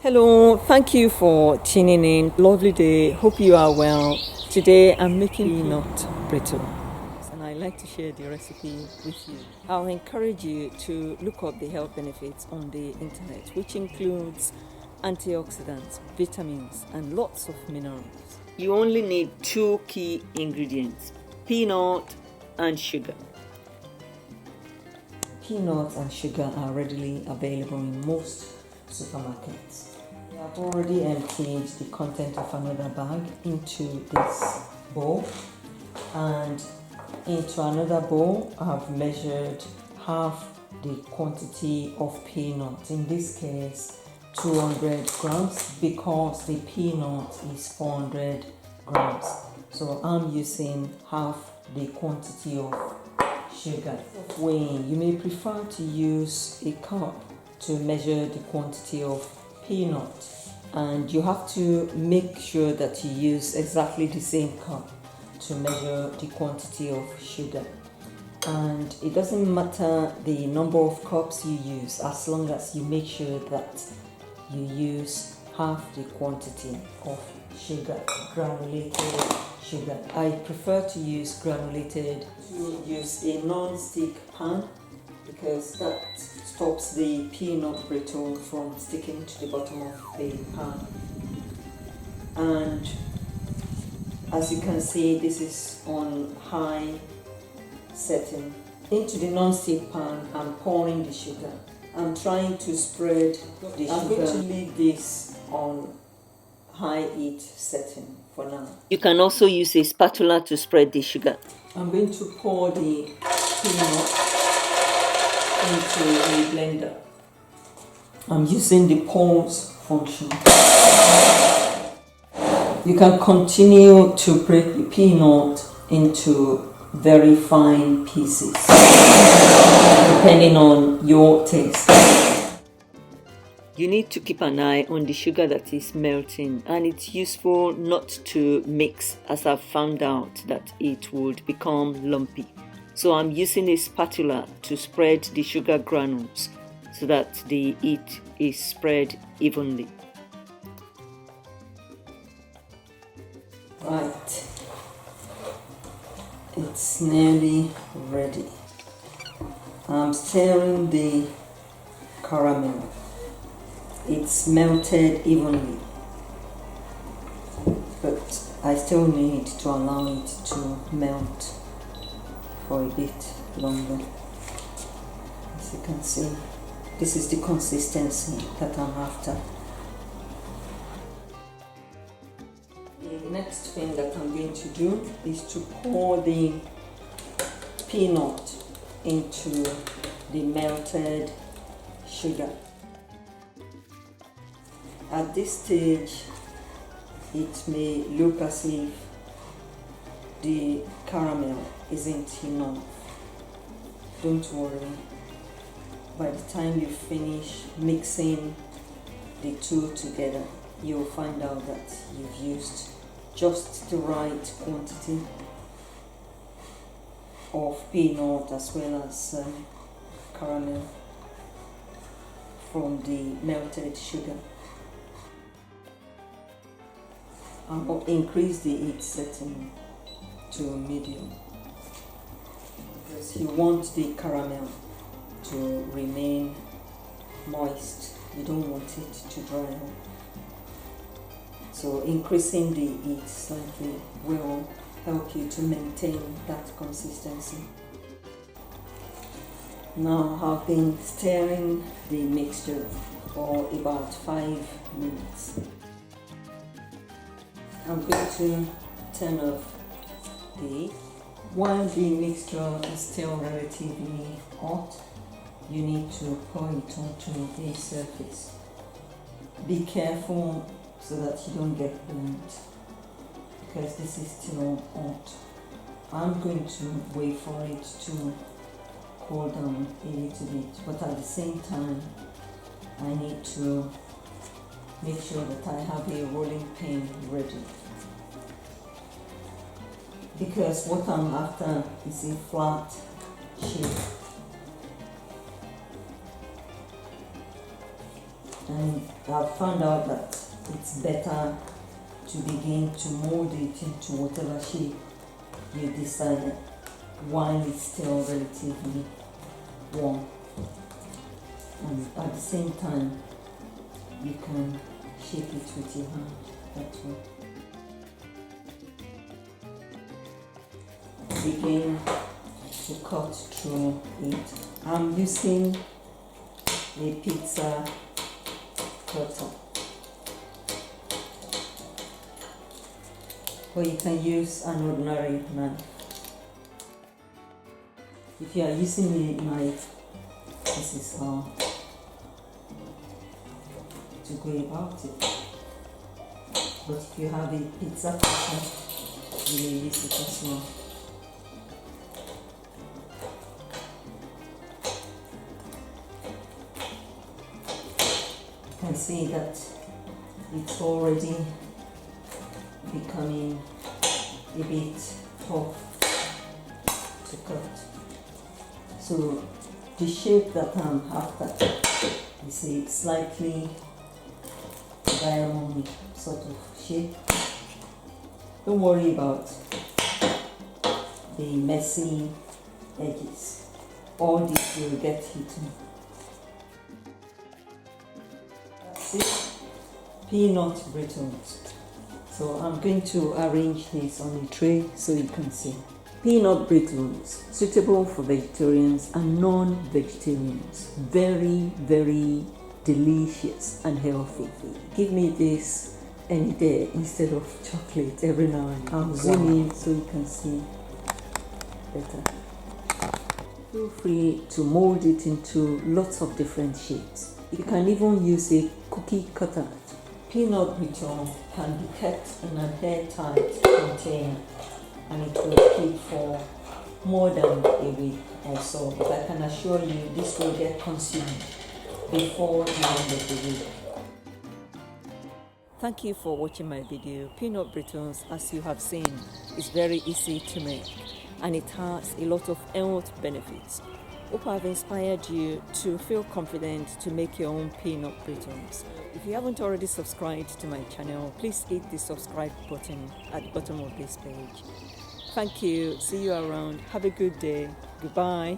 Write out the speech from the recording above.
Hello, thank you for tuning in. Lovely day. Hope you are well. Today I'm making peanut brittle and I like to share the recipe with you. I'll encourage you to look up the health benefits on the internet, which includes antioxidants, vitamins, and lots of minerals. You only need two key ingredients: peanut and sugar. Peanuts and sugar are readily available in most supermarkets. I have already emptied the content of another bag into this bowl, and into another bowl I have measured half the quantity of peanut, in this case 200 grams, because the peanut is 400 grams. So I'm using half the quantity of sugar. Weighing, you may prefer to use a cup to measure the quantity of peanut, and you have to make sure that you use exactly the same cup to measure the quantity of sugar. And it doesn't matter the number of cups you use, as long as you make sure that you use half the quantity of sugar, granulated sugar. I prefer to use granulated. You use a non-stick pan because that stops the peanut brittle from sticking to the bottom of the pan. And as you can see, this is on high setting. Into the non-stick pan, I'm pouring the sugar. I'm trying to spread the sugar. I'm going to leave this on high heat setting for now. You can also use a spatula to spread the sugar. I'm going to pour the peanut into a blender. I'm using the pause function. You can continue to break the peanut into very fine pieces, depending on your taste. You need to keep an eye on the sugar that is melting, and it's useful not to mix, as I've found out that it would become lumpy. So I'm using a spatula to spread the sugar granules so that the heat is spread evenly. Right, it's nearly ready. I'm stirring the caramel. It's melted evenly, but I still need to allow it to melt for a bit longer. As you can see, this is the consistency that I'm after. The next thing that I'm going to do is to pour the peanut into the melted sugar. At this stage, it may look as if the caramel isn't enough. Don't worry. By the time you finish mixing the two together, you'll find out that you've used just the right quantity of peanut as well as caramel from the melted sugar. I'll increase the heat setting to medium because you want the caramel to remain moist. You don't want it to dry out. So increasing the heat slightly will help you to maintain that consistency. Now I've been stirring the mixture for about 5 minutes. I'm going to turn off the heat. While the mixture is still relatively hot, you need to pour it onto the surface. Be careful so that you don't get burnt, because this is still hot. I'm going to wait for it to cool down a little bit, but at the same time I need to make sure that I have a rolling pin ready, because what I'm after is a flat shape. and I've found out that it's better to begin to mold it into whatever shape you decide while it's still relatively warm, and at the same time you can shape it with your hand that way. Begin to cut through it. I'm using a pizza cutter, or you can use an ordinary knife. If you are using a knife, this is how to go about it. But if you have a pizza cutter, you may use it as well. You can see that it's already becoming a bit tough to cut. So the shape that I'm after is a slightly diamond sort of shape. Don't worry about the messy edges. All this will get hidden. That's it. Peanut brittles. So I'm going to arrange this on a tray so you can see. Peanut brittles, suitable for vegetarians and non-vegetarians. Very, very delicious and healthy. Give me this any day instead of chocolate every now and then. I'll zoom in so you can see better. Feel free to mold it into lots of different shapes. You can even use a cookie cutter. Peanut brittle can be kept in an airtight container and it will keep for more than a week or so, but I can assure you this will get consumed before the end of the week. Thank you for watching my video. Peanut brittles, as you have seen, is very easy to make and it has a lot of health benefits. Hope I've inspired you to feel confident to make your own peanut brittles. If you haven't already subscribed to my channel, please hit the subscribe button at the bottom of this page. Thank you. See you around. Have a good day. Goodbye.